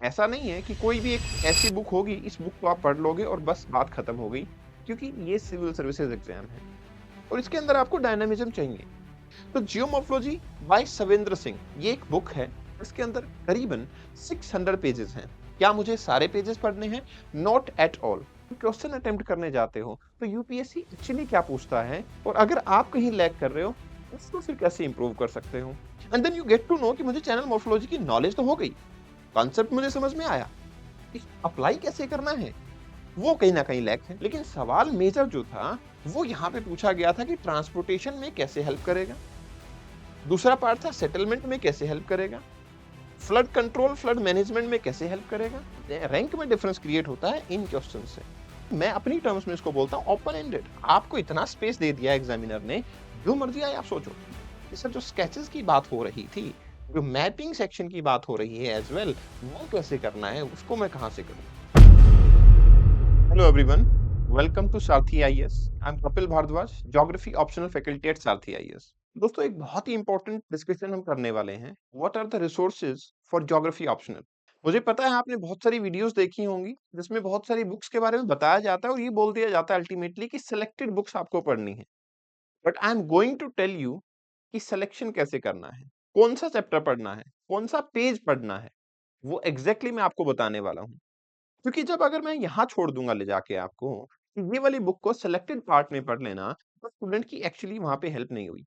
ऐसा नहीं है कि कोई भी एक ऐसी बुक होगी, इस बुक को आप पढ़ लोगे और बस बात खत्म हो गई, क्योंकि ये सिविल सर्विसेज एग्जाम है और इसके अंदर आपको डायनामिज्म चाहिए। तो जियोमॉर्फोलॉजी बाय सवेंद्र सिंह ये एक बुक है, इसके अंदर करीबन 600 पेजेस हैं। क्या मुझे सारे पेजेस पढ़ने हैं? Not at all. Question attempt करने जाते हो तो यूपीएससी एक्चुअली क्या पूछता है और अगर आप कहीं लैग कर रहे हो उसको फिर कैसे इंप्रूव कर सकते हो। And then you get to know कि मुझे चैनल मॉर्फोलॉजी की नॉलेज तो हो गई, कॉन्सेप्ट मुझे समझ में आया, अप्लाई कैसे करना है वो कहीं ना कहीं लैक है। लेकिन सवाल मेजर जो था वो यहाँ पे पूछा गया था कि ट्रांसपोर्टेशन में कैसे हेल्प करेगा, दूसरा पार्ट था सेटलमेंट में कैसे हेल्प करेगा, फ्लड कंट्रोल फ्लड मैनेजमेंट में कैसे हेल्प करेगा। रैंक में डिफरेंस क्रिएट होता है इन क्वेश्चन से। मैं अपनी टर्म्स में इसको बोलता हूँ ओपन एंडेड। आपको इतना स्पेस दे दिया एग्जामिनर ने, जो मर्जी आए आप सोचो। इस जो स्केचेस की बात हो रही थी, जो मैपिंग सेक्शन की बात हो रही है एज वेल, वो कैसे करना है उसको मैं कहां से करूं। Hello everyone, welcome to Sarathi IAS. I am Kapil Bharadwaj, geography optional faculty at Sarathi IAS. दोस्तों एक बहुत ही इंपॉर्टेंट डिस्कशन हम करने वाले हैं, what are the resources for geography optional. मुझे पता है आपने बहुत सारी वीडियोस देखी होंगी जिसमें बहुत सारी बुक्स के बारे में बताया जाता है और ये बोल दिया जाता है अल्टीमेटली कि सिलेक्टेड बुक्स आपको पढ़नी है। But I am going to tell you कि सिलेक्शन कैसे करना है, कौन सा चैप्टर पढ़ना है, कौन सा पेज पढ़ना है, वो एग्जैक्टली मैं आपको बताने वाला हूँ। क्योंकि जब अगर मैं यहाँ छोड़ दूंगा ले जाके आपको कि ये वाली बुक को सिलेक्टेड पार्ट में पढ़ लेना, तो स्टूडेंट की एक्चुअली वहां पे हेल्प नहीं हुई।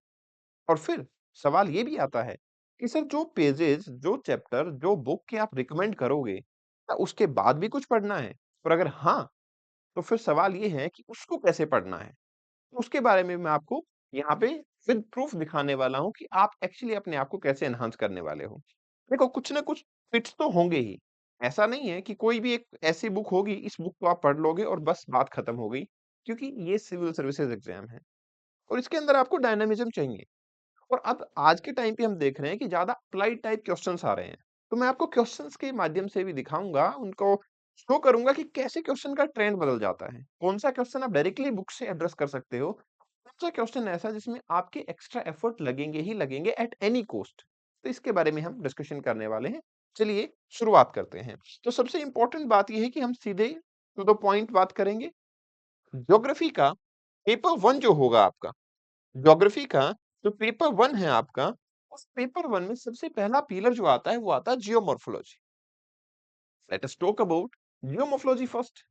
और फिर सवाल ये भी आता है कि सर जो पेजेस, जो चैप्टर, जो बुक के आप रिकमेंड करोगे, क्या उसके बाद भी कुछ पढ़ना है? और अगर हाँ, तो फिर सवाल ये है कि उसको कैसे पढ़ना है। तो उसके बारे में मैं आपको यहाँ पे विद प्रूफ दिखाने वाला हूँ कि आप एक्चुअली अपने आप को कैसे एनहांस करने वाले हो। देखो कुछ ना कुछ फिट्स तो होंगे ही। ऐसा नहीं है कि कोई भी एक ऐसी बुक होगी, इस बुक को आप पढ़ लोगे और बस बात खत्म हो गई, क्योंकि ये सिविल सर्विसेज एग्जाम है और इसके अंदर आपको डायनामिज्म चाहिए। और अब आज के टाइम पे हम देख रहे हैं कि ज्यादा अप्लाइड टाइप क्वेश्चंस आ रहे हैं। तो मैं आपको क्वेश्चंस के माध्यम से भी दिखाऊंगा, उनको शो करूंगा कि कैसे क्वेश्चन का ट्रेंड बदल जाता है, कौन सा क्वेश्चन आप डायरेक्टली बुक से एड्रेस कर सकते हो, कौन सा क्वेश्चन ऐसा जिसमें आपके एक्स्ट्रा एफर्ट लगेंगे ही लगेंगे एट एनी कॉस्ट। तो इसके बारे में हम डिस्कशन करने वाले हैं। चलिए शुरुआत करते हैं। तो सबसे इंपॉर्टेंट बात यह है कि हम सीधे टू द पॉइंट बात करेंगे। ज्योग्राफी का पेपर वन जो होगा आपका, ज्योग्राफी का जो पेपर वन है आपका, उस पेपर वन में सबसे पहला पिलर जो आता है वो आता है geomorphology. Let us talk about geomorphology first.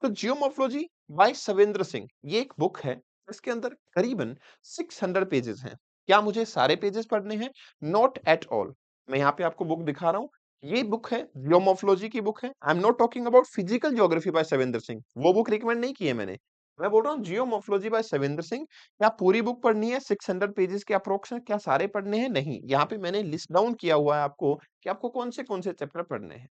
तो जियोमॉर्फोलॉजी बाय सवेंद्र सिंह ये एक बुक है, इसके अंदर करीबन 600 पेजेस हैं। क्या मुझे सारे पेजेस पढ़ने हैं? Not at all. मैं यहाँ पे आपको बुक दिखा रहा हूँ, ये बुक है जियोमॉर्फोलॉजी की बुक है। I am not talking about physical geography by Savindra Singh, वो बुक रिकमेंड नहीं की है मैंने। मैं बोल रहा हूँ जियोमॉर्फोलॉजी बाय सवेंद्र सिंह। क्या पूरी बुक पढ़नी है 600 पेजेस के अप्रोक्स? क्या सारे पढ़ने हैं? नहीं, यहाँ पे मैंने लिस्ट डाउन किया हुआ है आपको कि आपको कौन से चैप्टर पढ़ने हैं।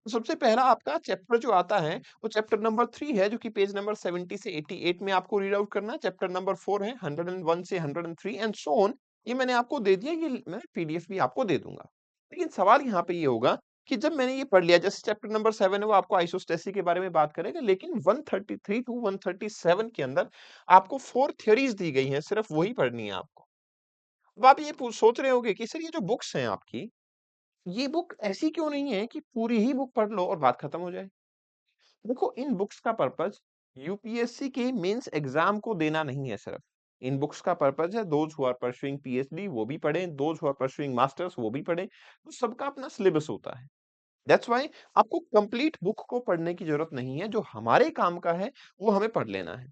तो सबसे पहला आपका चैप्टर जो आता है वो चैप्टर नंबर 3 है, जो कि पेज नंबर 70 से 88 में आपको रीड आउट करना है। चैप्टर नंबर 4 है 101 से 103 एंड सो ऑन। ये मैंने आपको दे दिया, ये मैं पीडीएफ भी आपको दे दूंगा। लेकिन सवाल यहाँ पे ये होगा कि जब मैंने ये पढ़ लिया, जैसे चैप्टर नंबर 7 है वो आपको आइसोस्टेसी के बारे में बात करेगा, लेकिन 133 टू 137 के अंदर आपको 4 थ्योरीज दी गई हैं, सिर्फ वही पढ़नी है आपको। अब आप ये सोच रहे होगे कि सर ये जो बुक्स हैं आपकी, ये बुक ऐसी क्यों नहीं है कि पूरी ही बुक पढ़ लो और बात खत्म हो जाए। देखो इन बुक्स का पर्पस यूपीएससी के मेंस एग्जाम को देना नहीं है सिर्फ। इन बुक्स का पर्पस है those who are pursuing PhD वो भी पढ़ें, those who are pursuing masters वो भी पढ़ें। तो सबका अपना सिलेबस होता है। दैट्स व्हाई आपको कंप्लीट बुक को पढ़ने की जरूरत नहीं है, जो हमारे काम का है वो हमें पढ़ लेना है।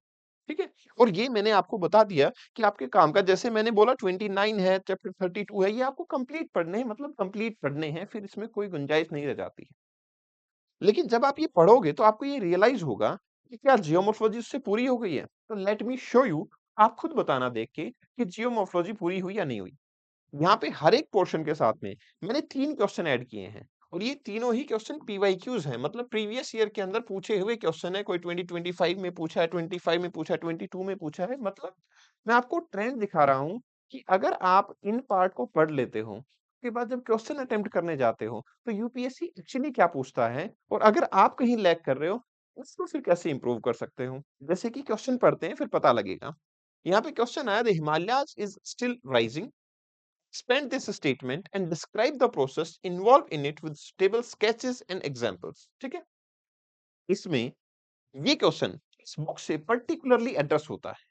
ठीक है। और ये मैंने आपको बता दिया कि आपके काम का, जैसे मैंने बोला 29 है, चैप्टर 32 है, ये आपको कंप्लीट पढ़ने हैं, मतलब कंप्लीट पढ़ने हैं, फिर इसमें कोई गुंजाइश नहीं रह जाती है। लेकिन जब आप ये पढ़ोगे तो आपको ये रियलाइज होगा कि क्या जियोमॉर्फोलॉजी उससे पूरी हो गई है। तो लेट मी शो यू, आप खुद बताना देख के कि जियोमॉर्फोलॉजी पूरी हुई या नहीं हुई। यहाँ पे हर एक पोर्शन के साथ में मैंने 3 क्वेश्चन ऐड किए हैं और ये तीनों ही क्वेश्चन पीवाईक्यूज हैं, मतलब प्रीवियस ईयर के अंदर पूछे हुए क्वेश्चन है। कोई 2025 में पूछा है, 25 में पूछा है, 22 में पूछा है। मतलब मैं आपको ट्रेंड दिखा रहा हूँ कि अगर आप इन पार्ट को पढ़ लेते हो, उसके बाद जब क्वेश्चन अटेम्प्ट करने जाते हो तो यूपीएससी एक्चुअली क्या पूछता है और अगर आप कहीं लैग कर रहे हो उसको फिर कैसे इंप्रूव कर सकते हो। जैसे कि क्वेश्चन पढ़ते हैं फिर पता लगेगा। यहाँ पे क्वेश्चन आया, the Himalayas is still rising, Expand this statement and describe the process involved in it with stable sketches and examples. ठीक है? इसमें ये क्वेश्चन इस बुक से पर्टिकुलरली एड्रेस होता है।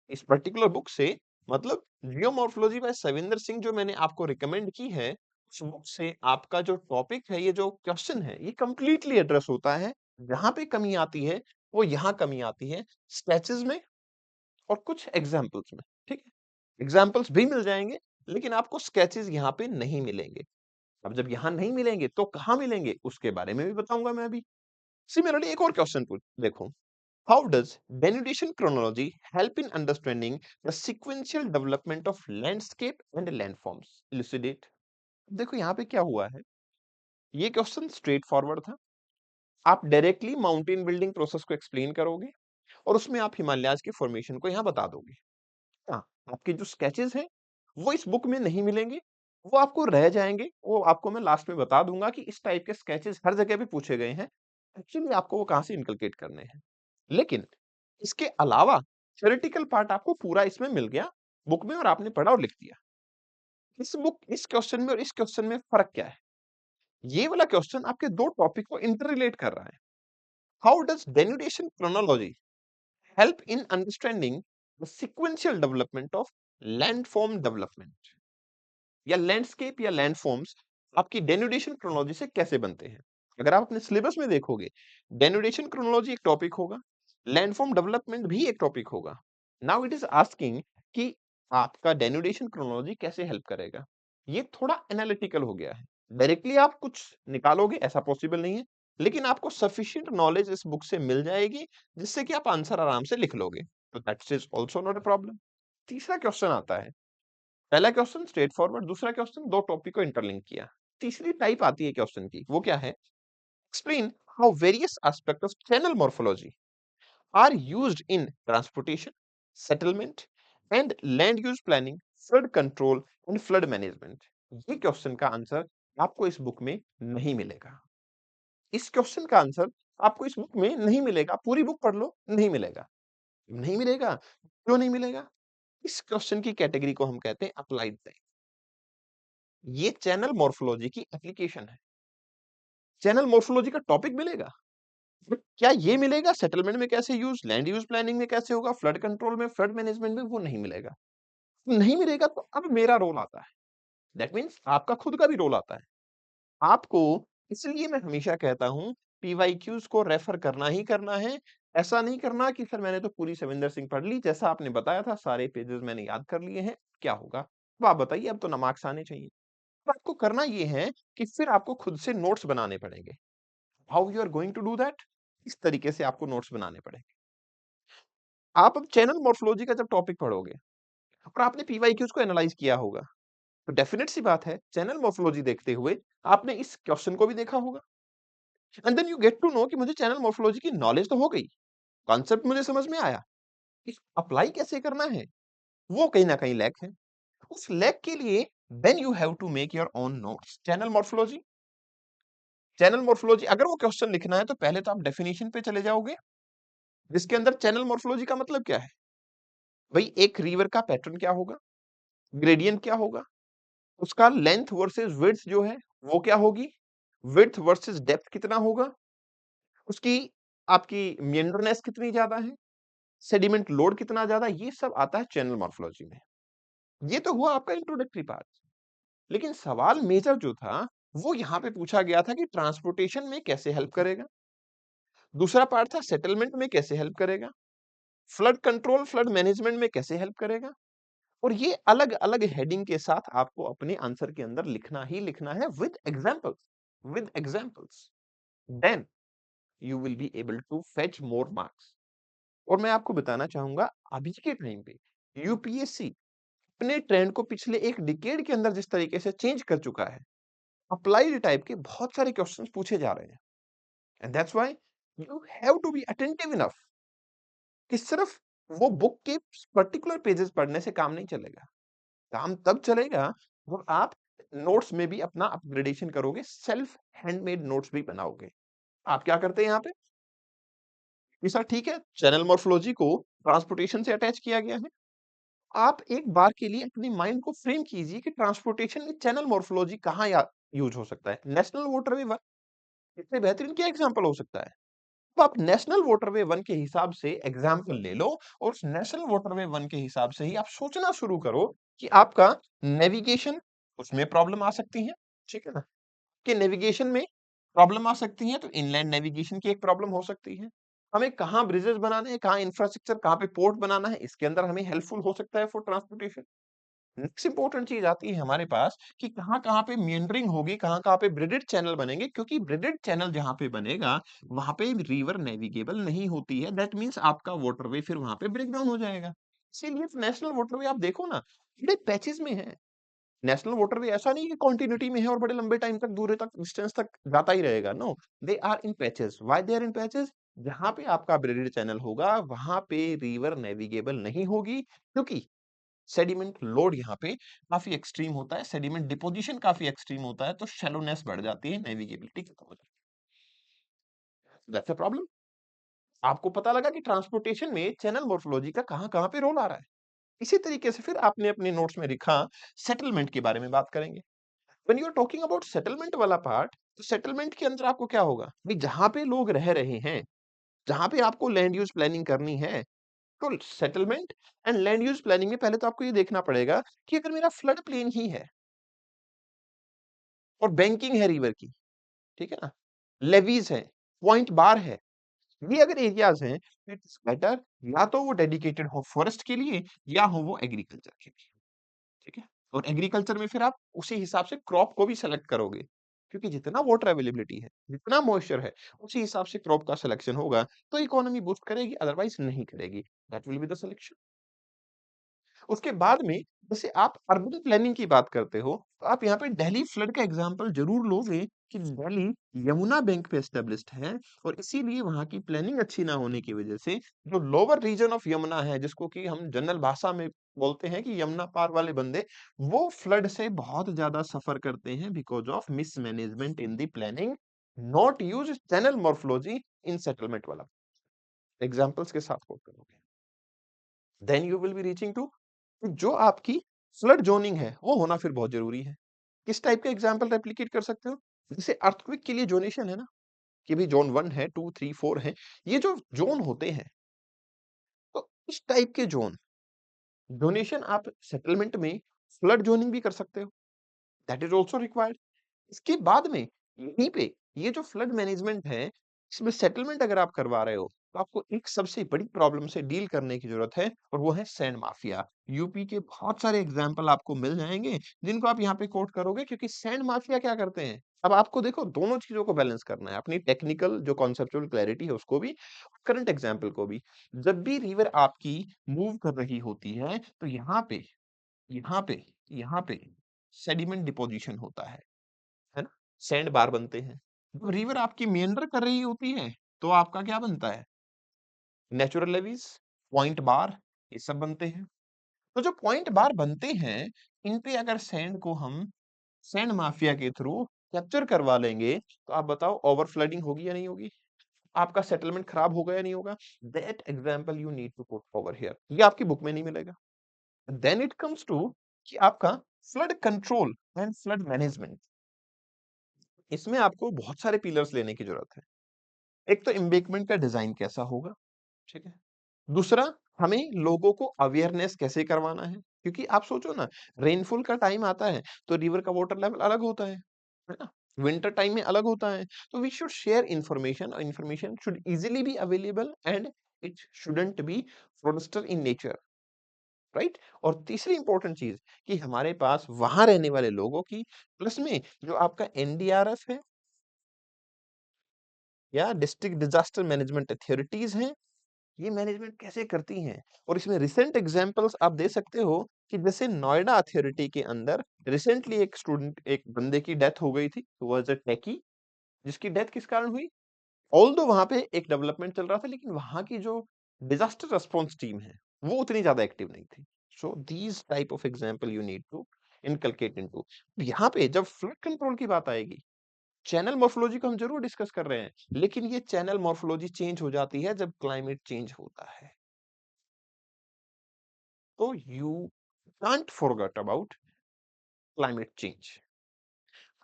इस पर्टिकुलर बुक से मतलब जियोमॉर्फोलॉजी बाय सविंदर सिंह जो मैंने आपको रिकमेंड की है, उस बुक से आपका जो टॉपिक है, ये जो क्वेश्चन है, ये कंप्लीटली एड्रेस होता है। जहाँ पे कमी आती है, वो यहाँ कमी आती है, स्केचेस में और कुछ एग्जाम्पल्स में, ठीक है? एग्जाम्पल्स भी मिल जाएंगे, लेकिन आपको स्केचेस यहाँ पे नहीं मिलेंगे। अब जब यहाँ नहीं मिलेंगे, तो कहाँ मिलेंगे? उसके बारे में भी बताऊंगा मैं अभी। सिमिलरली एक और क्वेश्चन पूछ देखो, how does denudation chronology help in understanding the sequential development of landscape and landforms? Elucidate. देखो यहाँ पे क्या हुआ है, ये क्वेश्चन स्ट्रेट फॉरवर्ड था। आप डायरेक्टली माउंटेन बिल्डिंग प्रोसेस को एक्सप्लेन करोगे और उसमें आप हिमालयाज के फॉर्मेशन को यहाँ बता दोगे। हाँ, आपके जो स्केचेस हैं वो इस बुक में नहीं मिलेंगे, वो आपको रह जाएंगे। वो आपको मैं लास्ट में बता दूंगा कि इस टाइप के स्केचेस हर जगह पे पूछे गए हैं, एक्चुअली आपको वो कहाँ से इनकलकेट करने हैं। लेकिन इसके अलावा थ्योरेटिकल पार्ट आपको पूरा इसमें मिल गया बुक में और आपने पढ़ा और लिख दिया। इस क्वेश्चन में और इस क्वेश्चन में फर्क क्या है? ये वाला क्वेश्चन आपके दो टॉपिक को इंटररिलेट कर रहा है। How does denudation chronology help in understanding the sequential development of landform development, या लैंडस्केप या लैंडफॉर्म्स आपकी डेनुडेशन क्रोनोलॉजी से कैसे बनते हैं? अगर आप अपने सिलेबस में देखोगे, डेनुडेशन क्रोनोलॉजी एक टॉपिक होगा, लैंडफॉर्म डेवलपमेंट भी एक टॉपिक होगा। नाउ इट इज आस्किंग कि आपका डेनुडेशन क्रोनोलॉजी कैसे हेल्प करेगा। ये थोड़ा एनालिटिकल हो गया है। डायरेक्टली आप कुछ निकालोगे ऐसा पॉसिबल नहीं है, लेकिन आपको सफिशिएंट नॉलेज इस बुक से मिल जाएगी जिससे कि आप आंसर आराम से लिख लोगे। तो that's is also not a problem. तीसरा क्वेश्चन आता है, पहला क्वेश्चन स्ट्रेट फॉरवर्ड, दूसरा क्वेश्चन दो टॉपिक को इंटरलिंक किया। तीसरी टाइप आती है क्वेश्चन की, वो क्या है? Explain how various aspect of channel morphology are used in transportation, settlement and land use planning, flood control and flood management. ये क्वेश्चन का आंसर आपको इस बुक में नहीं मिलेगा। इस क्वेश्चन का आंसर आपको इस बुक में नहीं मिलेगा। पूरी बुक पढ़ लो, नहीं मिलेगा। नहीं मिलेगा, क्यों नहीं मिलेगा? इस क्वेश्चन की कैटेगरी को हम कहते हैं अप्लाइड टाइप। ये चैनल मॉर्फोलॉजी की एप्लीकेशन है। चैनल मॉर्फोलॉजी का टॉपिक मिलेगा, बट क्या ये मिलेगा सेटलमेंट में कैसे यूज, लैंड यूज प्लानिंग में कैसे होगा, फ्लड कंट्रोल में, फ्लड मैनेजमेंट में? वो नहीं मिलेगा। नहीं मिलेगा तो अब मेरा रोल आता है। दैट मीन्स आपका खुद का भी रोल आता है। आपको, इसलिए मैं हमेशा कहता हूं, पीवाईक्यूज को रेफर करना ही करना है। ऐसा नहीं करना कि सर मैंने तो पूरी सविंदर सिंह पढ़ ली, जैसा आपने बताया था सारे पेजेस मैंने याद कर लिए हैं, क्या होगा? तो आप बताइए, अब तो ना मार्क्स आने चाहिए। तो आपको करना ये है कि फिर आपको खुद से नोट्स बनाने पड़ेंगे। How you are going to do that? इस तरीके से आपको नोट्स बनाने पड़ेंगे। आप अब चैनल मॉर्फोलॉजी का जब टॉपिक पढ़ोगे और आपने पीवाईक्यूज को एनालाइज किया होगा, तो डेफिनेट सी बात है चैनल मॉर्फोलॉजी देखते हुए आपने इस क्वेश्चन को भी देखा होगा। And then you get to know कि मुझे चैनल मॉर्फोलॉजी की नॉलेज तो हो गई, कॉन्सेप्ट मुझे समझ में आया, इस अप्लाई कैसे करना है वो कहीं ना कहीं लैक है। उस लैक के लिए then you have to make your own notes. Channel morphology अगर वो क्वेश्चन लिखना है तो पहले तो आप डेफिनेशन पे चले जाओगे, जिसके अंदर चैनल मॉर्फोलॉजी का मतलब क्या है? भाई एक रिवर का पैटर्न क्या होगा, ग्रेडियंट क्या होगा, उसका लेंथ वर्सेस विड्थ जो है वो क्या होगी, विड्थ वर्सेस डेप्थ कितना होगा, उसकी आपकी मेंडरनेस कितनी ज्यादा है, सेडिमेंट लोड कितना ज्यादा, ये सब आता है चैनल मॉर्फोलॉजी में। ये तो हुआ आपका इंट्रोडक्टरी पार्ट। लेकिन सवाल मेजर जो था वो यहां पे पूछा गया था कि ट्रांसपोर्टेशन में कैसे हेल्प करेगा। दूसरा पार्ट था सेटलमेंट में कैसे हेल्प करेगा, फ्लड कंट्रोल फ्लड मैनेजमेंट में कैसे हेल्प करेगा। और ये अलग अलग हेडिंग के साथ आपको अपने आंसर के अंदर लिखना ही लिखना है with examples. Then you will be able to fetch more marks. और मैं आपको बताना चाहूंगा, अभी के टाइम पे यूपीएससी अपने ट्रेंड को पिछले एक डिकेड के अंदर जिस तरीके से चेंज कर चुका है, अप्लाइड टाइप के बहुत सारे क्वेश्चंस पूछे जा रहे हैं। And that's why you have to be attentive enough कि सिर्फ वो बुक के पर्टिकुलर पेजेस पढ़ने से काम नहीं चलेगा। काम तब चलेगा जब आप नोट्स में भी अपना अपग्रेडेशन करोगे, सेल्फ हैंडमेड नोट्स भी बनाओगे। आप क्या करते हैं यहाँ पे? ये सर ठीक है, चैनल मॉर्फोलॉजी को ट्रांसपोर्टेशन से अटैच किया गया है, आप एक बार के लिए अपने माइंड को फ्रेम कीजिए कि ट्रांसपोर्टेशन में चैनल मॉर्फोलॉजी कहाँ या यूज़ हो सकता है। नेशनल वाटरवे वन इससे बेहतरीन क्या एग्जांपल हो सकता है? तो आप नेशनल वाटरवे वन के हिसाब से एग्जांपल ले लो और उस नेशनल वाटरवे वन के हिसाब से ही आप सोचना शुरू करो कि आपका नेविगेशन उसमें प्रॉब्लम आ सकती है, ठीक है ना? कि नेविगेशन में प्रॉब्लम आ सकती है तो इनलैंड नेविगेशन की एक प्रॉब्लम हो सकती है। हमें कहाँ ब्रिजेस बनाने हैं, कहाँ इंफ्रास्ट्रक्चर, कहाँ पे पोर्ट बनाना है, इसके अंदर हमें हेल्पफुल हो सकता है फॉर ट्रांसपोर्टेशन। नेक्स्ट इंपॉर्टेंट चीज आती है हमारे पास कि कहाँ-कहाँ पे मेंडरिंग होगी, कहाँ-कहाँ पे ब्रिडेड चैनल बनेंगे क्योंकि ब्रिडेड चैनल जहाँ पे बनेगा, वहाँ पे रिवर नेविगेबल नहीं होती है। दैट मीन्स आपका वाटरवे फिर वहाँ पे ब्रेक डाउन हो जाएगा। इसीलिए नेशनल वाटरवे आप देखो ना, बड़े पैचेस में है। नेशनल वाटरवे ऐसा नहीं कि कंटिन्यूटी में है और बड़े लंबे टाइम तक दूर तक डिस्टेंस तक जाता ही रहेगा। No, they are in patches. Why they are in patches? जहाँ पे आपका ब्रिडेड चैनल होगा, वहाँ पे रिवर नेविगेबल नहीं होगी क्योंकि सेडिमेंट लोड यहाँ पे काफी एक्सट्रीम होता है, सेडिमेंट डिपोजिशन काफी एक्सट्रीम होता है, तो शैलोनेस बढ़ जाती है, नेविगेबिलिटी खत्म हो जाती है। That's a problem. आपको पता लगा कि ट्रांसपोर्टेशन में चैनल मोर्फोलॉजी का कहाँ-कहाँ पे रोल आ रहा है। इसी तरीके से फिर आपने अपने नोट्स में लिखा सेटलमेंट के बारे में बात करेंगे। When you are talking about settlement वाला पार्ट, तो सेटलमेंट के अंदर आपको क्या होगा? भाई जहाँ पे लोग रह रहे हैं, जहाँ पे आपको लैंड यूज़ प्लानिंग करनी है, तो settlement and land use planning में पहले तो आपको ये देखना पड़ेगा कि अगर मेरा फ्लड प्लेन ही है और बैंकिंग है रिवर की, ठीक है ना? लेवीज़ हैं, पॉइंट बार है, ये अगर एरियाज़ हैं, इट्स बेटर या तो वो डेडिकेटेड हो फॉरेस्ट के लिए या हो वो एग्रीकल्चर के लिए, ठीक है? और एग्रीकल्चर में फिर आप उसी हिसाब से क्रॉप को भी सेलेक्ट करोगे, क्योंकि जितना वाटर अवेलेबिलिटी है, जितना मॉइस्चर है, उसी हिसाब से क्रॉप का सिलेक्शन होगा, तो इकोनॉमी बूस्ट करेगी, अदरवाइज़ नहीं करेगी। That will be the selection. उसके बाद में जैसे आप अर्बन प्लानिंग की बात करते हो, तो आप यहाँ पे दिल्ली फ्लड का एग्जांपल ज़रूर लोगे कि दिल्ली यमुना बैंक पे एस्टेब्लिश्ड है और इसीलिए वहाँ की प्लानिंग अच्छी ना होने की वजह से जो लोअर रीजन ऑफ यमुना है, जिसको कि हम जनरल भाषा में बोलते हैं कि यमुना पार वाले बंदे, वो फ्लड से बहुत ज़्यादा सफ़र करते हैं because of mismanagement in the planning, not used channel morphology in settlement वाला। एग्जांपल्स के साथ कोट करोगे। Then you will be reaching to जो आपकी फ्लड ज़ोनिंग है, वो होना फिर बहुत ज़रूरी है। किस टाइप का एग्ज़ाम्पल रेप्लिकेट कर सकते हो? जैसे अर्थक्वेक के लिए ज़ोनेशन है ना, कि भई ज़ोन 1 है, 2, 3, 4 है। ये जो ज़ोन होते हैं, तो इस टाइप के ज़ोनेशन आप सेटलमेंट में फ्लड ज़ोनिंग भी कर सकते हो। That is also required. इसके बाद में यहीं पे ये जो फ्लड मैनेजमेंट है, इसमें सेटलमेंट अगर आप करवा रहे हो, तो आपको एक सबसे बड़ी प्रॉब्लम से डील करने की ज़रूरत है और वो है सैंड माफिया। यूपी के बहुत सारे एग्ज़ाम्पल आपको मिल जाएँगे, जिनको आप यहाँ पे कोट करोगे क्योंकि सैंड माफिया क्या करते हैं? अब आपको देखो दोनों चीज़ों को बैलेंस करना है, अपनी टेक्निकल जो कॉन्सेप्चुअल क्लैरिटी है उसको भी, करंट एग्ज़ाम्पल को भी। जब भी रिवर आपकी मूव कर रही होती है, तो यहाँ पे, यहाँ पे सेडिमेंट डिपोज़िशन होता है ना? सैंड बार बनते हैं। जब रिवर आपकी मेंडर कर रही होती है, तो आपका क्या बनता है? नेचुरल लेवीज़, पॉइंट बार, ये सब बनते हैं। तो जो पॉइंट बार बनते हैं, इन पे अगर सैंड को हम सैंड माफिया के थ्रू कैप्चर करवा लेंगे, तो आप बताओ ओवर फ्लडिंग होगी या नहीं होगी? आपका सेटलमेंट खराब होगा या नहीं होगा? That example you need to put over here. ये आपकी बुक में नहीं मिलेगा। देन इट कम्स टू कि आपका flood control and flood management. इसमें आपको बहुत सारे पिलर्स लेने की जरूरत है। एक तो एम्बैंकमेंट का डिजाइन कैसा होगा, ठीक है? दूसरा, हमें लोगों को अवेयरनेस कैसे करवाना है? क्योंकि आप सोचो ना, रेनफॉल का टाइम आता है, तो रिवर का वाटर लेवल अलग होता है ना? विंटर टाइम में अलग होता है। तो वी शुड शेयर इन्फॉर्मेशन और information should easily be available and it shouldn't be Froster in nature, right? और तीसरी इंपॉर्टेंट चीज कि हमारे पास वहां रहने वाले लोगों की प्लस में जो आपका एनडीआरएफ है या डिस्ट्रिक्ट डिजास्टर मैनेजमेंट अथॉरिटीज हैं, ये मैनेजमेंट कैसे करती हैं? और इसमें रिसेंट एग्जांपल्स आप दे सकते हो कि जैसे नोएडा अथॉरिटी के अंदर रिसेंटली एक बंदे की डेथ हो गई थी, वाज अ टेकी, जिसकी डेथ किस कारण हुई? ऑल्दो वहां पे एक डेवलपमेंट चल रहा था, लेकिन वहां की जो डिजास्टर रिस्पांस टीम है, वो उतनी ज्यादा एक्टिव नहीं थी। So these type of example you need to inculcate into. यहाँ पे जब फ्लड कंट्रोल की बात आएगी, चैनल मॉर्फोलॉजी को हम जरूर डिस्कस कर रहे हैं, लेकिन ये चैनल मॉर्फोलॉजी चेंज हो जाती है जब क्लाइमेट चेंज होता है। तो you can't forget about climate change.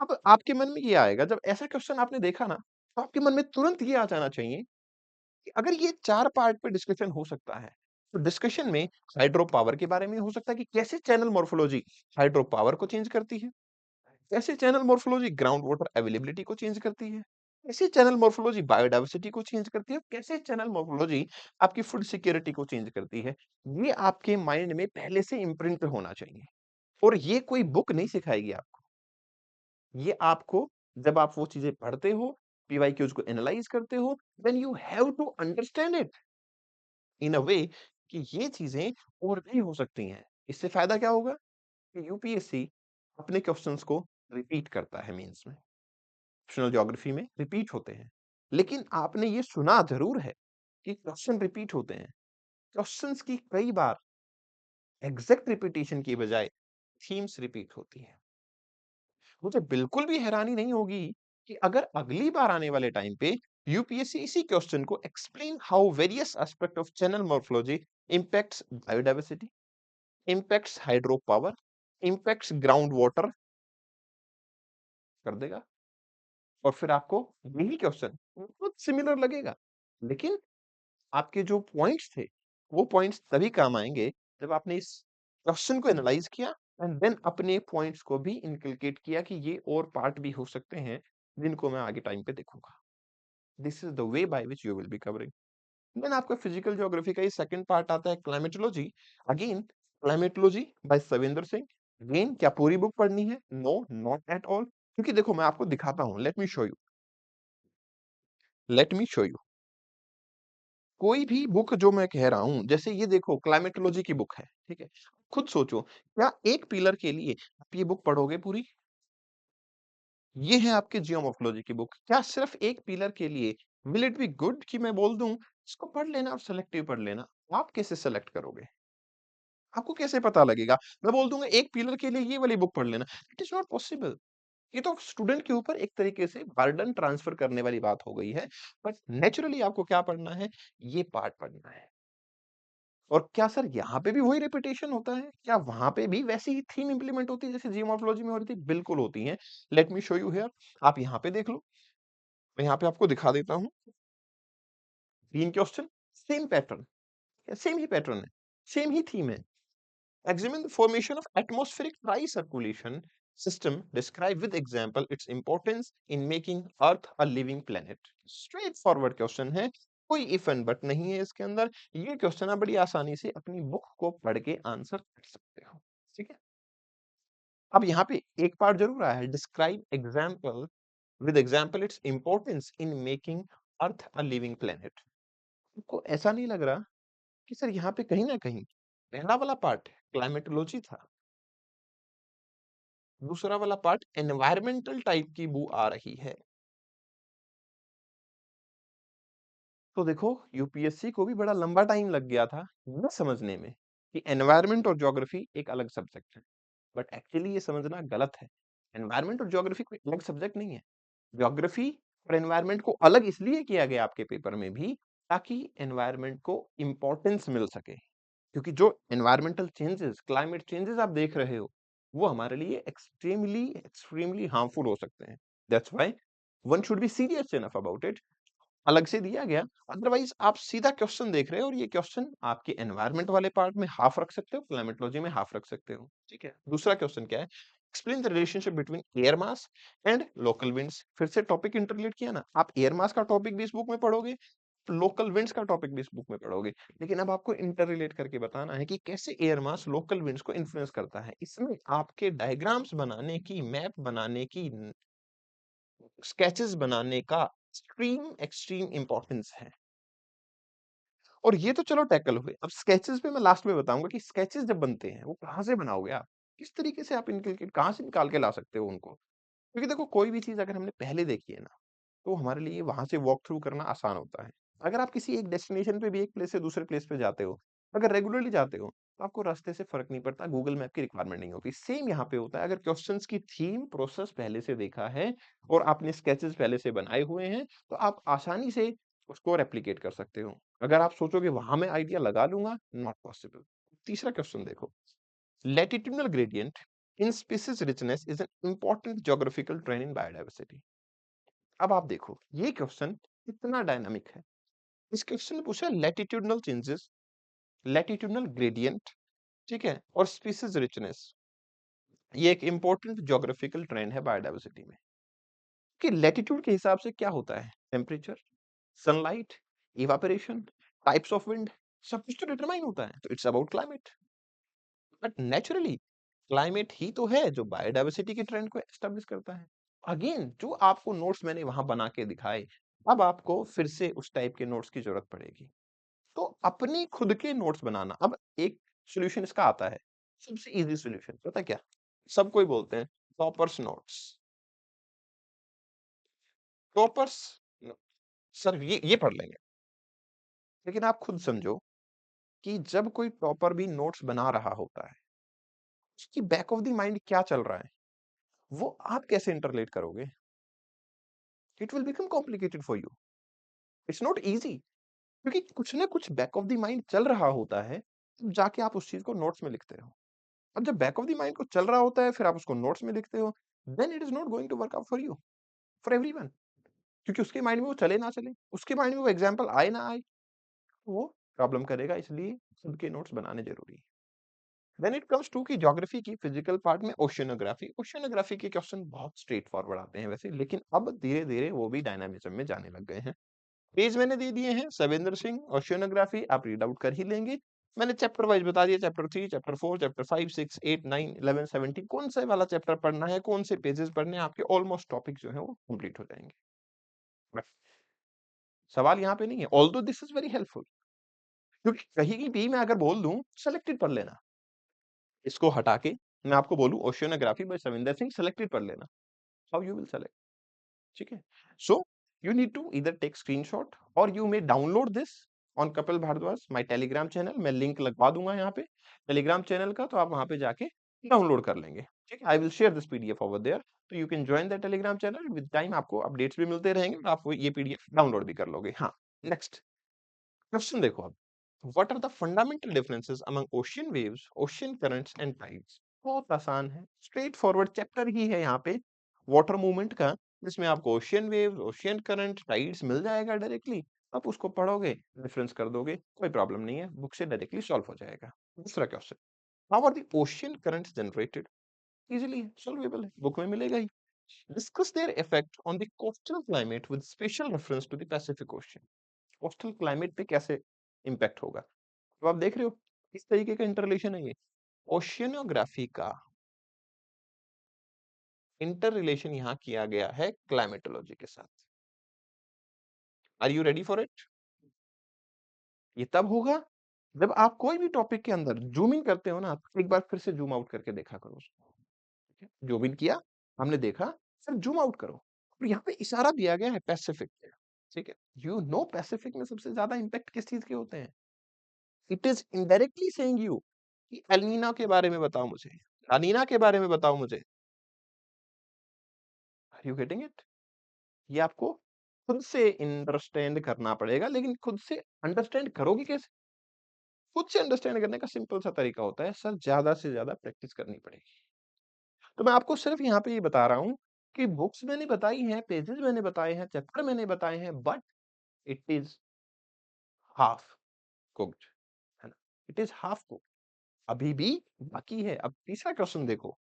अब आपके मन में ये आएगा, जब ऐसा क्वेश्चन आपने देखा ना, तो आपके मन में तुरंत ये आ जाना चाहिए कि अगर ये 4 पार्ट पे डिस्कशन हो सकता है, तो डिस्कशन में हाइड्रो पावर के बारे में हो सकता है कि कैसे चैनल मॉर्फोलॉजी हाइड्रो पावर को चेंज करती है, कैसे channel morphology ground water availability को चेंज करती है, कैसे चैनल मॉर्फोलॉजी बायोडायवर्सिटी को चेंज करती है, कैसे चैनल मॉर्फोलॉजी आपकी फूड सिक्योरिटी को चेंज करती है। ये आपके माइंड में पहले से इम्प्रिंट होना चाहिए और ये कोई बुक नहीं सिखाएगी आपको। ये आपको जब आप वो चीज़ें पढ़ते हो, पीवाईक्यूज़ को एनालाइज़ करते हो, then you have to understand it in a way कि ये चीज़ें और भी हो सकती हैं। इससे फ़ायदा क्या होगा कि यूपीएससी अपने क्वेश्चंस को रिपीट करता है मेंस में। नेशनल ज्योग्राफी में रिपीट होते हैं। लेकिन आपने ये सुना ज़रूर है कि क्वेश्चन रिपीट होते हैं। क्वेश्चंस की कई बार एग्ज़ैक्ट रिपिटिशन की बजाय थीम्स रिपीट होती हैं। मुझे बिल्कुल भी हैरानी नहीं होगी कि अगर अगली बार आने वाले टाइम पे यूपीएससी इसी क्वेश्चन को explain how various aspect of channel morphology impacts biodiversity, impacts hydro power, impacts ground water कर देगा और फिर आपको यही क्वेश्चन बहुत सिमिलर लगेगा। लेकिन आपके जो पॉइंट्स थे, वो पॉइंट्स तभी काम आएंगे जब आपने इस क्वेश्चन को एनालाइज किया एंड देन अपने पॉइंट्स को भी इनकलकेट किया कि ये और पार्ट भी हो सकते हैं जिनको मैं आगे टाइम पे देखूंगा। This is the way by which you will be covering. Then आपका फिजिकल ज्योग्राफी का ये सेकंड पार्ट आता है climatology. Again climatology by Savinder Singh. Again क्या पूरी बुक पढ़नी है? No, not at all. क्योंकि देखो मैं आपको दिखाता हूं, let me show you, let me show you. कोई भी बुक जो मैं कह रहा हूं, जैसे ये देखो क्लाइमेटोलॉजी की बुक है, ठीक है। खुद सोचो, क्या एक पिलर के लिए आप ये बुक पढ़ोगे पूरी? ये है आपके जियोमॉर्फोलॉजी की बुक। क्या सिर्फ एक पिलर के लिए विल इट बी गुड कि मैं बोल दूं इसको पढ़ लेना और सेलेक्टिव पढ़ लेना? आप कैसे सेलेक्ट करोगे? आपको कैसे पता लगेगा? मैं बोल दूंगा एक पिलर के लिए ये वाली बुक पढ़ लेना, इट इज नॉट पॉसिबल। ये तो स्टूडेंट के ऊपर एक तरीके से बर्डन ट्रांसफर करने वाली बात हो गई है। बट नेचुरली आपको क्या पढ़ना है? ये पार्ट पढ़ना है। और क्या सर यहाँ पे भी वही रिपीटेशन होता है? क्या वहाँ पे भी वैसी ही थीम इंप्लीमेंट होती है जैसे जियोमॉर्फोलॉजी में हो रही थी? बिल्कुल होती हैं। Late me show you here. आप यहाँ पे देख लो। मैं यहाँ पे आपको दिखा देता हूँ। 3 क्वेश्चन, सेम पैटर्न, सेम ही पैटर्न है, सेम ही थीम है। Examine the formation of atmospheric tri-circulation system. Describe with example its importance in making Earth a living planet. Straight forward question है, कोई इफ एंड बट नहीं है इसके अंदर। ये question आप बड़ी आसानी से अपनी बुक को पढ़ के आंसर कर सकते हो। ठीक है। अब यहाँ पे एक पार्ट जरूर आया है, describe example with example its importance in making earth a living planet. आपको ऐसा नहीं लग रहा कि सर यहाँ पे कहीं ना कहीं पहला वाला पार्ट क्लाइमेटोलॉजी था, दूसरा वाला पार्ट एनवायरमेंटल टाइप की बू आ रही है? तो देखो यूपीएससी को भी बड़ा लंबा टाइम लग गया था ये समझने में कि एनवायरमेंट और ज्योग्राफी एक अलग सब्जेक्ट है। बट एक्चुअली ये समझना गलत है। एनवायरमेंट और ज्योग्राफी कोई अलग सब्जेक्ट नहीं है। ज्योग्राफी और एनवायरमेंट को अलग इसलिए किया गया आपके पेपर में भी ताकि एनवायरमेंट को इंपॉर्टेंस मिल सके। क्योंकि जो एनवायरमेंटल चेंजेस, क्लाइमेट चेंजेस आप देख रहे हो, वो हमारे लिए एक्सट्रीमली एक्सट्रीमली हार्मफुल हो सकते हैं। That's why one should be serious enough about it. अलग से दिया गया, अदरवाइज आप सीधा क्वेश्चन देख रहे हो और ये क्वेश्चन आपके एनवायरमेंट वाले पार्ट में हाफ रख सकते हो, क्लाइमेटोलॉजी में हाफ रख सकते हो। ठीक है। दूसरा क्वेश्चन क्या है? Explain the relationship between air mass and local winds. फिर से टॉपिक इंटरलेट किया ना। आप एयर मास का टॉपिक भी इस बुक में पढ़ोगे, लोकल विंड्स का टॉपिक भी इस बुक में पढ़ोगे। लेकिन अब आपको इंटर रिलेट करके बताना है कि कैसे एयर मास लोकल विंड्स को इन्फ्लुएंस करता है। इसमें आपके डायग्राम्स बनाने की, मैप बनाने की, स्केचेस बनाने का एक्सट्रीम एक्सट्रीम इंपॉर्टेंस है। और ये तो चलो टैकल हुए। अब स्केचेस पे मैं लास्ट में बताऊंगा कि स्केचेस जब बनते हैं वो कहाँ से बनाओगे आप, किस तरीके से आप इनके कहाँ से निकाल के ला सकते हो उनको। क्योंकि देखो कोई भी चीज अगर हमने पहले देखी है ना, तो हमारे लिए वहां से वॉक थ्रू करना आसान होता है। अगर आप किसी एक डेस्टिनेशन पे भी एक प्लेस से दूसरे प्लेस पे जाते हो, अगर रेगुलरली जाते हो, तो आपको रास्ते से फर्क नहीं पड़ता, गूगल मैप की रिक्वायरमेंट नहीं होती। सेम यहाँ पे होता है। अगर क्वेश्चंस की थीम प्रोसेस पहले से देखा है और आपने स्केचेस पहले से बनाए हुए हैं, तो आप आसानी से उसको रेप्लिकेट कर सकते हो। अगर आप सोचोगे वहां मैं आइडिया लगा लूंगा, नॉट पॉसिबल। तीसरा क्वेश्चन देखो, latitudinal gradient in species richness is an important geographical trend in biodiversity. अब आप देखो ये क्वेश्चन कितना डायनामिक है। इस क्वेश्चन ने पूछा लैटिट्यूडनल चेंजेस, लैटिट्यूडनल ग्रेडियंट, ठीक है, और स्पीसीज रिचनेस, ये एक इंपॉर्टेंट ज्योग्राफिकल ट्रेंड है बायोडायवर्सिटी में कि लैटिट्यूड के हिसाब से क्या होता है, temperature, sunlight, evaporation, types of wind, सब कुछ तो डिटरमाइन होता है, तो it's about climate. But naturally climate ही तो है जो बायोडायवर्सिटी के ट्रेंड को एस्टेब्लिश करता है। अगेन जो आपको नोट्स मैंने वहां बना के दिखाए, अब आपको फिर से उस टाइप के नोट्स की जरूरत पड़ेगी। तो अपनी खुद के नोट्स बनाना। अब एक सॉल्यूशन इसका आता है, सबसे इजी सॉल्यूशन पता है क्या, सब कोई बोलते हैं टॉपर्स नोट्स। टॉपर्स, सर ये पढ़ लेंगे, लेकिन आप खुद समझो कि जब कोई टॉपर भी नोट्स बना रहा होता है, उसकी बैक ऑफ द माइंड क्या चल रहा है, वो आप कैसे इंटरलेट करोगे? It will become complicated for you, it's not easy, क्योंकि कुछ ना कुछ बैक ऑफ द माइंड चल रहा होता है, तब जाके आप उस चीज को नोट्स में लिखते हो। अब जब बैक ऑफ द माइंड को चल रहा होता है फिर आप उसको नोट्स में लिखते हो, then it is not going to work out for you, for everyone. क्योंकि उसके माइंड में वो चले ना चले, उसके माइंड में वो एग्जांपल आए ना आए, तो वो प्रॉब्लम करेगा, इसलिए खुद के नोट्स बनाने जरूरी है। देन इट कम्स टू की ज्योग्राफी की फिजिकल पार्ट में ओशियनोग्राफी। ओशियनोग्राफी के क्वेश्चन बहुत स्ट्रेट फॉरवर्ड आते हैं वैसे, लेकिन अब धीरे धीरे वो भी डायनामिज्म में जाने लग गए हैं। पेज मैंने दे दिए हैं, सवेंद्र सिंह ओशियनोग्राफी आप रीड आउट कर ही लेंगे। मैंने चैप्टर वाइज बता दिया, चैप्टर 3, चैप्टर 4, चैप्टर 5, 6, 8, 9, 11, 17 कौन सा वाला चैप्टर पढ़ना है, कौन से पेजेस पढ़ने हैं, आपके ऑलमोस्ट टॉपिक जो है वो कंप्लीट हो जाएंगे। बस सवाल यहाँ पे नहीं है, although this is very helpful, क्योंकि कहीं भी मैं अगर बोल दूं सेलेक्टेड पढ़ लेना, इसको हटा के मैं आपको बोलूं oceanography by Savinder Singh selected पढ़ लेना, हाउ यू विल सेलेक्ट? ठीक है, सो यू नीड टू इधर टेक स्क्रीनशॉट और you may download this on Kapil Bhardwaj my Telegram channel. मैं लिंक लगवा दूंगा यहाँ पे टेलीग्राम चैनल का, तो आप वहां पे जाके डाउनलोड कर लेंगे। ठीक है, I will share this PDF over there, तो you can join the Telegram channel, with time आपको अपडेट्स भी मिलते रहेंगे और आप ये पीडीएफ डाउनलोड भी कर लोगे। हाँ, नेक्स्ट क्वेश्चन देखो अब, what are the fundamental differences among ocean waves, ocean currents and tides? बहुत आसान है, स्ट्रेट फॉरवर्ड चैप्टर ही है यहाँ पे वाटर मूवमेंट का, जिसमें आपको ocean waves, ocean current, tides मिल जाएगा डायरेक्टली। आप उसको पढ़ोगे, रेफरेंस कर दोगे, कोई प्रॉब्लम नहीं है, बुक से डायरेक्टली सॉल्व हो जाएगा। दूसरा question, how are the ocean currents generated? Easily solvable है, बुक में मिलेगा ही। Discuss their effect on the coastal climate with special reference to the Pacific Ocean. Coastal climate पे कैसे इम्पैक्ट होगा, तो आप देख रहे हो किस तरीके का इंटररिलेशन है ये। ओशियनोग्राफी का इंटर रिलेशन यहाँ किया गया है क्लाइमेटोलॉजी के साथ। Are you ready for it? ये तब होगा जब आप कोई भी टॉपिक के अंदर जूम इन करते हो ना, तो एक बार फिर से जूम आउट करके देखा करो उसको। ठीक है, जूम इन किया, हमने देखा, फिर जूम आउट करो। और यहाँ पे इशारा दिया गया है पैसिफिक पे। ठीक है, यू नो पैसिफिक में सबसे ज्यादा इंपैक्ट किस चीज के होते हैं? It is indirectly saying you कि एलनीना के बारे में बताओ मुझे, लानीना के बारे में बताओ मुझे। Are you getting it? ये आपको खुद से अंडरस्टैंड करना पड़ेगा, लेकिन खुद से अंडरस्टैंड करोगे कैसे? खुद से अंडरस्टैंड करने का सिंपल सा तरीका होता है, सर ज्यादा से ज्यादा प्रैक्टिस करनी पड़ेगी। तो मैं आपको सिर्फ यहाँ पे ये बता रहा हूँ कि बुक्स मैंने बताई हैं, पेजेस मैंने बताए हैं, चैप्टर मैंने बताए हैं, but it is half cooked, है ना, इट इज हाफ कुक्ड, अभी भी बाकी है। अब तीसरा क्वेश्चन देखो,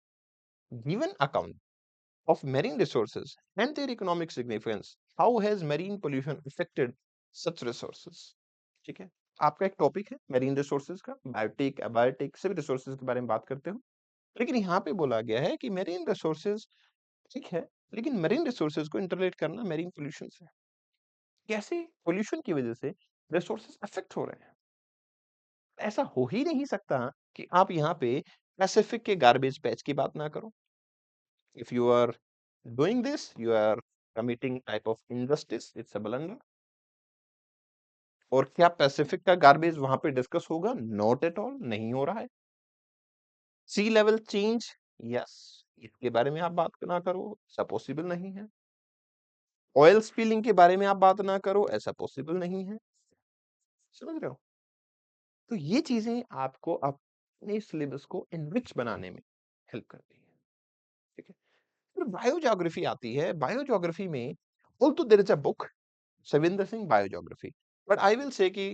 given account of marine resources and their economic significance, how has marine pollution affected such resources? ठीक है, आपका एक टॉपिक है मेरीन रिसोर्सेज का, बायोटिक अबायोटिक सभी रिसोर्सेज के बारे में बात करते हो, लेकिन यहाँ पे बोला गया है कि मेरीन रिसोर्सेज, ठीक है, लेकिन मेरीन रिसोर्सेज को इंटरलेट करना मेरीन पोल्यूशन से, कैसे पोल्यूशन की वजह से रिसोर्सेज अफेक्ट हो रहे हैं। ऐसा हो ही नहीं सकता कि आप यहाँ पे पैसिफिक के गार्बेज पैच की बात ना करो। If you are doing this, you are committing type of injustice. It's a blunder. और क्या पैसिफिक का गार्बेज वहां पे डिस्कस होगा? नॉट एट ऑल, नहीं हो रहा है। सी लेवल चेंज, यस, इसके बारे में आप बात ना करो, ऐसा पॉसिबल नहीं है। ऑयल स्पिलिंग के बारे में आप बात ना करो, ऐसा पॉसिबल नहीं है। समझ रहे हो? तो ये चीजें आपको अब अपने सिलेबस को एनरिच बनाने में हेल्प करती है। ठीक है? फिर बायो ज्योग्राफी आती है। बायो ज्योग्राफी में although there is a book Savinder Singh biogeography, but I will say कि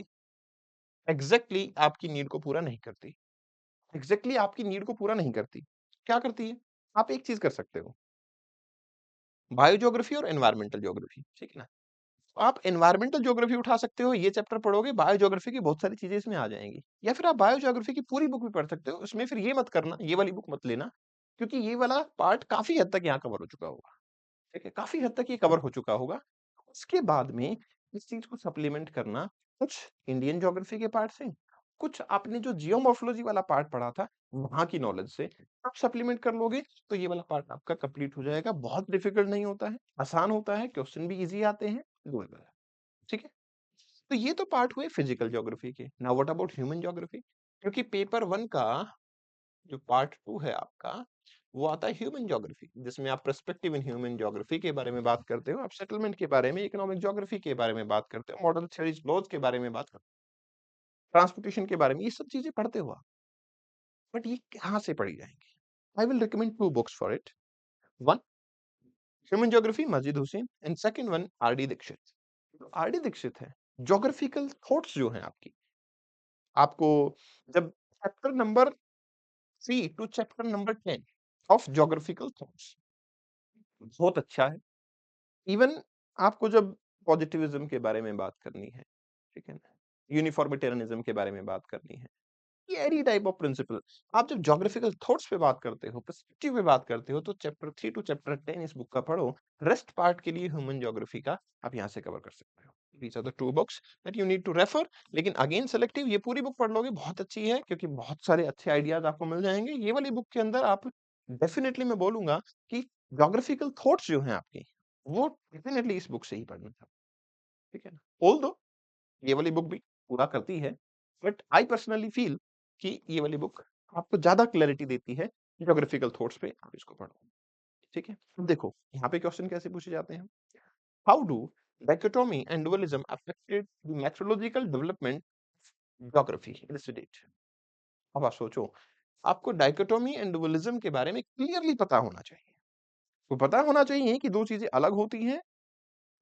एग्जैक्टली आपकी नीड को पूरा नहीं करती। एग्जैक्टली आपकी नीड को पूरा नहीं करती। क्या करती है? आप एक चीज कर सकते हो, बायो ज्योग्राफी और एनवायरमेंटल ज्योग्राफी, ठीक है ना? आप एनवायरमेंटल ज्योग्राफी उठा सकते हो, ये चैप्टर पढ़ोगे, बायो ज्योग्राफी की बहुत सारी चीजें इसमें आ जाएंगी। या फिर आप बायो ज्योग्राफी की पूरी बुक भी पढ़ सकते हो, उसमें फिर ये मत करना, ये वाली बुक मत लेना, क्योंकि ये वाला पार्ट काफी हद तक यहाँ कवर हो चुका होगा। ठीक है? काफी हद तक ये कवर हो चुका होगा। उसके बाद में इस चीज को सप्लीमेंट करना कुछ इंडियन ज्योग्राफी के पार्ट से, कुछ आपने जो जियोमॉर्फोलॉजी वाला पार्ट पढ़ा था वहां की नॉलेज से आप सप्लीमेंट कर लोगे, तो ये वाला पार्ट आपका कंप्लीट हो जाएगा। बहुत डिफिकल्ट नहीं होता है, आसान होता है, क्वेश्चन भी इजी आते हैं, डूएबल है। ठीक है? तो ये तो पार्ट हुए फिजिकल ज्योग्राफी के। Now what about human geography? क्योंकि पेपर 1 का जो पार्ट 2 है आपका, वो आता है ह्यूमन ज्योग्राफी, जिसमें आप पर्सपेक्टिव इन ह्यूमन ज्योग्राफी के बारे में बात करते हो, आप सेटलमेंट के बारे में, इकोनॉमिक ज्योग्राफी के बारे में बात करते हो, मॉडल थ्योरीज लॉज के बारे में बात करते हो, ट्रांसपोर्टेशन के बारे में, ये सब चीजें पढ़ते हो आप। बट ये कहाँ से पढ़ी जाएंगी? I will recommend 2 books for it. One, human geography Majid Hussain, and second one R D Dikshit. R D Dikshit है, ज्योग्राफिकल थॉट्स जो हैं आपकी, आपको जब chapter number 3 to chapter number 10 of geographical thoughts बहुत अच्छा है। इवन आपको जब पॉजिटिविज्म के बारे में बात करनी है, ठीक है ना, यूनिफॉर्मिटेरियनिज्म के बारे में बात करनी है, ये एनी टाइप ऑफ प्रिंसिपल, आप जब ज्योग्राफिकल थॉट्स पे बात करते हो, पर्सपेक्टिव पे बात करते हो, तो चैप्टर 3 टू चैप्टर 10 इस बुक का पढ़ो। रेस्ट पार्ट के लिए ह्यूमन ज्योग्राफी का आप यहाँ से कवर कर सकते हो। These are the 2 books that you need to refer. लेकिन अगेन सेलेक्टिव, ये पूरी बुक पढ़ लोगे बहुत अच्छी है, क्योंकि बहुत सारे अच्छे आइडियाज आपको मिल जाएंगे। ये वाली बुक के अंदर आप डेफिनेटली, मैं बोलूंगा कि ज्योग्राफिकल थॉट्स जो हैं आपकी, वो डेफिनेटली इस बुक से ही पढ़ना था। ठीक है ना? ऑल्दो ये वाली बुक भी पूरा करती है, बट आई पर्सनली फील कि ये वाली बुक आपको ज्यादा क्लैरिटी देती है ज्योग्राफिकल थॉट्स पे, आप इसको पढ़ो। ठीक है? अब देखो यहाँ पे क्वेश्चन कैसे पूछे जाते हैं। How do dichotomy and dualism affected the methodological development geography? Illustrate. अब आप सोचो, आपको डाइकोटोमी एंड डुअलिज्म के बारे में क्लियरली पता होना चाहिए। तो पता होना चाहिए कि दो चीजें अलग होती हैं।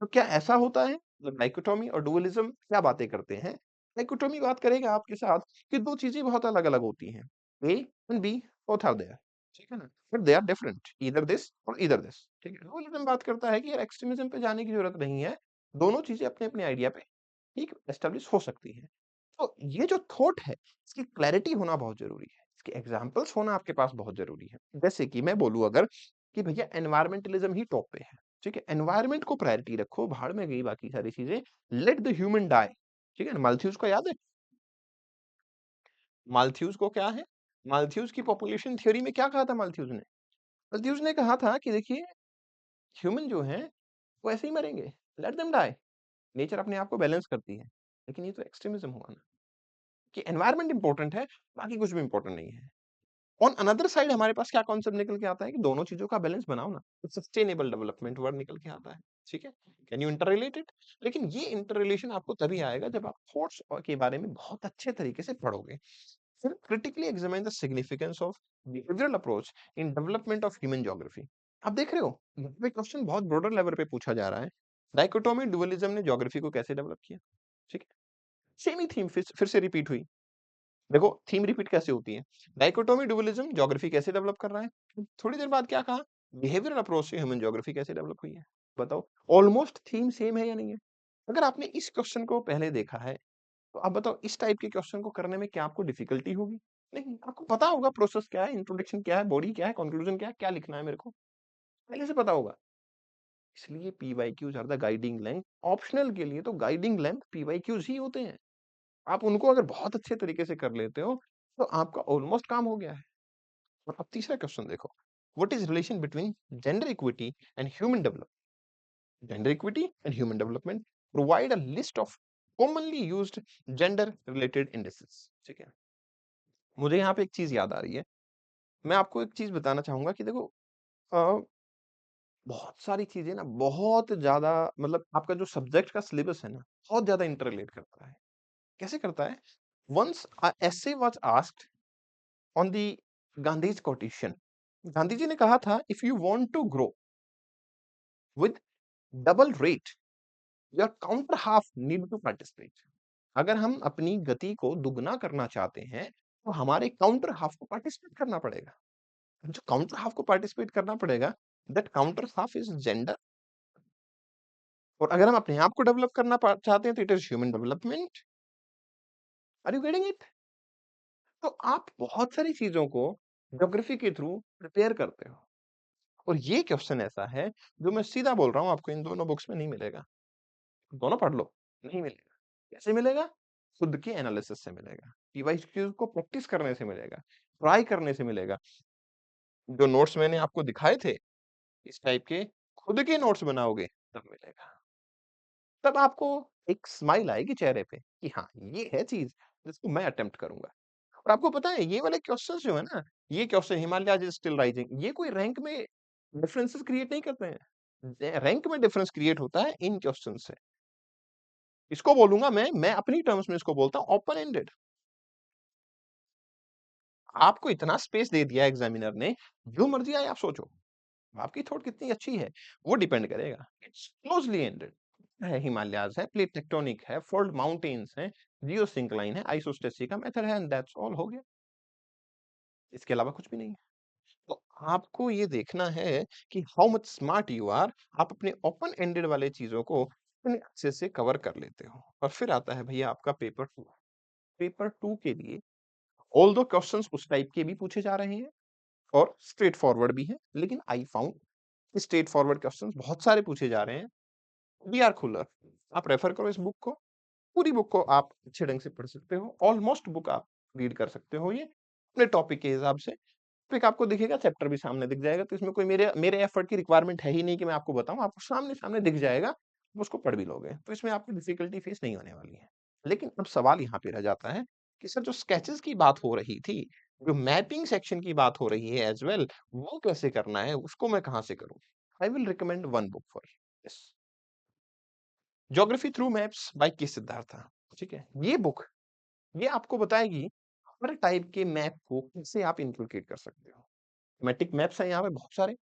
तो क्या ऐसा होता है, मतलब डाइकोटोमी और डुअलिज्म क्या बातें करते हैं? डाइकोटोमी बात करेगा आपके साथ कि दो चीजें बहुत अलग अलग होती हैं, A and B both are there, ठीक है ना, but they are different, either this और ईदर दिस। ठीक है? डुअलिज्म बात करता है कि यार एक्सट्रीमिज्म पे जाने की जरूरत नहीं है, दोनों चीजें अपने अपने आइडिया पे ठीक एस्टेब्लिश हो सकती है। तो ये जो थॉट है, इसकी क्लैरिटी होना बहुत जरूरी है, इसके एग्जाम्पल्स होना आपके पास बहुत जरूरी है। जैसे कि मैं बोलूं अगर कि भैया एनवायरमेंटलिज्म ही टॉप पे है, ठीक है, एनवायरमेंट को प्रायोरिटी रखो, भाड़ में गई बाकी सारी चीजें, लेट द ह्यूमन डाई। ठीक है ना? मालथ्यूस को याद है? मालथ्यूस को क्या है, मालथ्यूस की पॉपुलेशन थ्योरी में क्या कहा था मालथ्यूस ने? मालथ्यूस ने कहा था कि देखिए, ह्यूमन जो है वो ऐसे ही मरेंगे, लेट देम डाई, नेचर अपने आप को बैलेंस करती है। लेकिन ये तो एक्सट्रीमिज्म हुआ ना, कि एनवायरमेंट इंपॉर्टेंट है, बाकी कुछ भी इंपॉर्टेंट नहीं है। ऑन अनदर साइड हमारे पास क्या कॉन्सेप्ट निकल के आता है कि दोनों चीजों का बैलेंस बनाओ ना, तो सस्टेनेबल डेवलपमेंट वर्ड निकल के आता है। ठीक है? Can you inter relate it? लेकिन ये इंटर रिलेशन आपको तभी आएगा जब आप थॉट्स के बारे में बहुत अच्छे तरीके से पढ़ोगे। फिर critically examine the significance of behavioural approach in development of human geography. आप देख रहे हो, यहाँ पे क्वेश्चन बहुत ब्रॉडर लेवल पे पूछा जा रहा है। डाइकोटोमी डुअलिज्म ने ज्योग्राफी को कैसे डेवलप किया? ठीक है? सेम ही थीम फिर से रिपीट हुई। देखो थीम रिपीट कैसे होती है, डाइकोटोमी डुअलिज्म ज्योग्राफी कैसे डेवलप कर रहा है, थोड़ी देर बाद क्या कहा, बिहेवियरल अप्रोच से ह्यूमन ज्योग्राफी कैसे डेवलप हुई है। बताओ, ऑलमोस्ट थीम सेम है या नहीं है? अगर आपने इस क्वेश्चन को पहले देखा है, तो आप बताओ इस टाइप के क्वेश्चन को करने में क्या आपको डिफिकल्टी होगी? नहीं, आपको पता होगा प्रोसेस क्या है, इंट्रोडक्शन क्या है, बॉडी क्या है, कंक्लूजन क्या है, क्या लिखना है मेरे को, पहले से पता होगा। इसलिए PYQs are the guiding length. Optional के लिए तो गाइडिंग लेंथ पीवाईक्यूज ही होते हैं। आप उनको अगर बहुत अच्छे तरीके से कर लेते हो, तो आपका ऑलमोस्ट काम हो गया है। और अब तीसरा क्वेश्चन देखो, what is relation between gender equity and human development? Gender equity and human development, provide a list of commonly used gender related indices. ठीक है? मुझे यहाँ पे एक चीज याद आ रही है, मैं आपको एक चीज बताना चाहूंगा कि देखो, अ, बहुत सारी चीजें ना बहुत ज्यादा, मतलब आपका जो सब्जेक्ट का सिलेबस है ना, बहुत ज्यादा इंटरलेट करता है। कैसे करता है? Once a essay was asked on the Gandhi's quotation. Gandhi ji ने कहा था, if you want to grow with double rate, your counter half need to participate. अगर हम अपनी गति को दुगना करना चाहते हैं तो हमारे काउंटर हाफ को पार्टिसिपेट करना पड़ेगा। जो काउंटर हाफ को पार्टिसिपेट करना पड़ेगा, that counter half is gender. और अगर हम अपने आप को डेवलप करना चाहते हैं तो it is human development. Are you getting it? तो आप बहुत सारी चीजों को ज्योग्राफी के थ्रू प्रिपेयर करते हो। और ये क्वेश्चन ऐसा है जो मैं सीधा बोल रहा हूं, आपको इन दोनों बुक्स में नहीं मिलेगा। दोनों पढ़ लो, नहीं मिलेगा। कैसे मिलेगा? खुद के एनालिसिस से मिलेगा, पीवाईक्यू को प्रैक्टिस करने से मिलेगा, ट्राई करने से मिलेगा। जो नोट्स मैंने आपको दिखाए थे इस टाइप के, खुद के नोट्स बनाओगे तब मिलेगा। तब आपको एक स्माइल आएगी चेहरे पे कि हाँ, ये है चीज जिसको मैं अटेम्प्ट करूंगा। और आपको पता है ये वाले क्वेश्चंस जो है ना, ये question Himalaya is still rising, ये कोई रैंक में डिफरेंसेस क्रिएट नहीं करते हैं। रैंक में डिफरेंस क्रिएट होता है इन क्वेश्चन से। इसको बोलूंगा मैं अपनी टर्म्स में इसको बोलता हूं ओपन एंडेड। आपको इतना स्पेस दे दिया एग्जामिनर ने, जो मर्जी आए आप सोचो। आपकी थॉट कितनी अच्छी है वो डिपेंड करेगा। इट्स क्लोजली एंडेड है। हिमालयाज है, प्लेट टेक्टोनिक है, फोल्ड माउंटेन्स है, जियोसिंक्लाइन है, आइसोस्टेसी का मेथड है, एंड दैट्स ऑल हो गया। इसके अलावा कुछ भी नहीं है। तो आपको ये देखना है कि how much smart you are. आप अपने ओपन एंडेड वाले चीजों को इतने अच्छे से कवर कर लेते हो। और फिर आता है भैया आपका पेपर 2। पेपर 2 के लिए ऑल्दो क्वेश्चंस उस टाइप के भी पूछे जा रहे हैं और स्ट्रेट फॉरवर्ड भी है, लेकिन I found straight forward questions बहुत सारे पूछे जा रहे हैं। V R Khullar. आप रेफर करो इस बुक को, पूरी बुक को आप अच्छे ढंग से पढ़ सकते हो। ऑलमोस्ट बुक आप रीड कर सकते हो ये अपने टॉपिक के हिसाब से। तो एक आपको दिखेगा, चैप्टर भी सामने दिख जाएगा। तो इसमें कोई मेरे मेरे एफर्ट की रिक्वायरमेंट है ही नहीं कि मैं आपको बताऊं, आपको सामने सामने दिख जाएगा, आप उसको पढ़ भी लोगे। तो इसमें आपको डिफिकल्टी फेस नहीं होने वाली है। लेकिन अब सवाल यहाँ पे रह जाता है कि सर जो स्केचेस की बात हो रही थी, जो मैपिंग सेक्शन की बात हो रही है एज वेल, वो कैसे करना है, उसको मैं कहाँ से करूँ? I will recommend one book for this, geography through maps by K Siddharth. ठीक है, ये बुक ये आपको बताएगी हर टाइप के मैप को कैसे आप इंप्लीकेट कर सकते हो। थीमेटिक मैप्स हैं यहाँ पे बहुत सारे।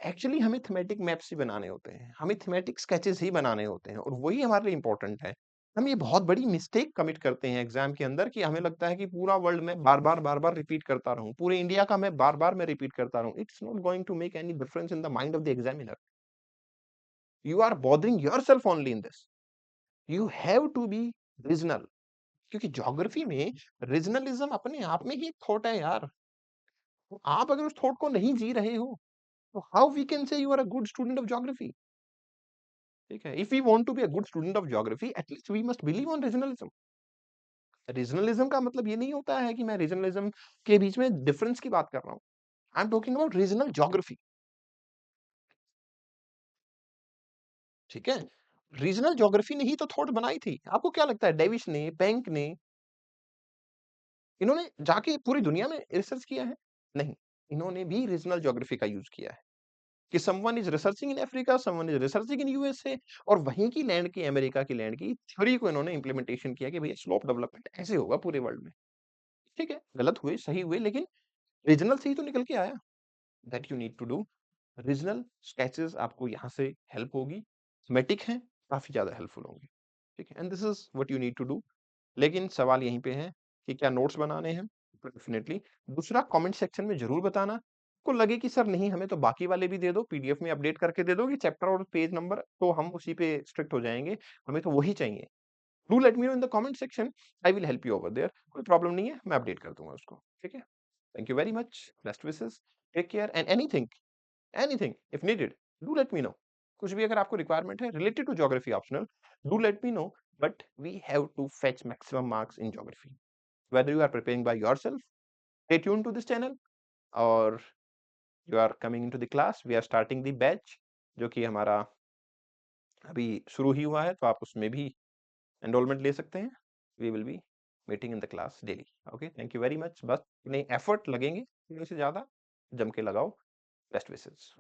एक्चुअली हमें थीमेटिक मैप्स ही बनाने होते हैं, हमें थीमेटिक स्केचेस ही बनाने होते हैं, और वही हमारे लिए इंपॉर्टेंट है। हम ये बहुत बड़ी मिस्टेक कमिट करते हैं एग्जाम के अंदर कि हमें लगता है कि पूरा वर्ल्ड में बार बार रिपीट करता रहूं, पूरे इंडिया का मैं बार मैं रिपीट करता रहूं। It's not going to make any difference in the mind of the examiner. You are bothering yourself only in this. You have to be regional, क्योंकि ज्योग्राफी में रीजनलिज्म अपने आप में ही एक थॉट है यार। तो आप अगर उस थॉट को नहीं जी रहे हो, तो how we can say you are a good student of geography? ठीक है, if we want to be a good student of geography, at least we must believe on regionalism. Regionalism का मतलब ये नहीं होता है कि मैं रीजनलिज्म के बीच में डिफरेंस की बात कर रहा हूँ। I am talking about regional geography. ठीक है, रीजनल ज्योग्राफी ने ही तो थॉट बनाई थी। आपको क्या लगता है डेविस ने, पेंक ने, इन्होंने जाके पूरी दुनिया में रिसर्च किया है? नहीं, इन्होंने भी रीजनल ज्योग्राफी का यूज किया है कि someone is researching in Africa, someone is researching in USA, और वहीं की लैंड की, अमेरिका की लैंड की थ्योरी को इन्होंने इंप्लीमेंटेशन किया कि भैया स्लोप डेवलपमेंट ऐसे होगा पूरे वर्ल्ड में। ठीक है, गलत हुए सही हुए, लेकिन रीजनल से ही तो निकल के आया। That you need to do. Regional sketches आपको यहाँ से हेल्प होगी, थीमेटिक हैं, काफी ज्यादा हेल्पफुल होंगे। ठीक है, and this is what you need to do. लेकिन सवाल यहीं पे है कि क्या नोट्स बनाने हैं? डेफिनेटली। दूसरा, कमेंट सेक्शन में जरूर बताना। को लगे कि सर नहीं, हमें तो बाकी वाले भी दे दो, पीडीएफ में अपडेट करके दे दोगे चैप्टर और पेज नंबर, तो हम उसी पे स्ट्रिक्ट हो जाएंगे, हमें तो वही चाहिए। Do let me know in the comment section, I will help you over there. कोई प्रॉब्लम नहीं है, मैं अपडेट कर दूंगा उसको। ठीक है, thank you very much, best wishes, take care, and anything if needed, do let me know. कुछ भी अगर आपको रिक्वायरमेंट है related to geography optional, do let me know. But we have to fetch maximum marks in geography, whether you are preparing by yourself, stay tuned to this channel, or you are coming into the class, we are starting the batch जो कि हमारा अभी शुरू ही हुआ है, तो आप उसमें भी एनरोलमेंट ले सकते हैं। We will be meeting in the class daily. Okay, thank you very much. बस अपने एफर्ट लगेंगे थोड़े से ज्यादा, जम के लगाओ। Best wishes.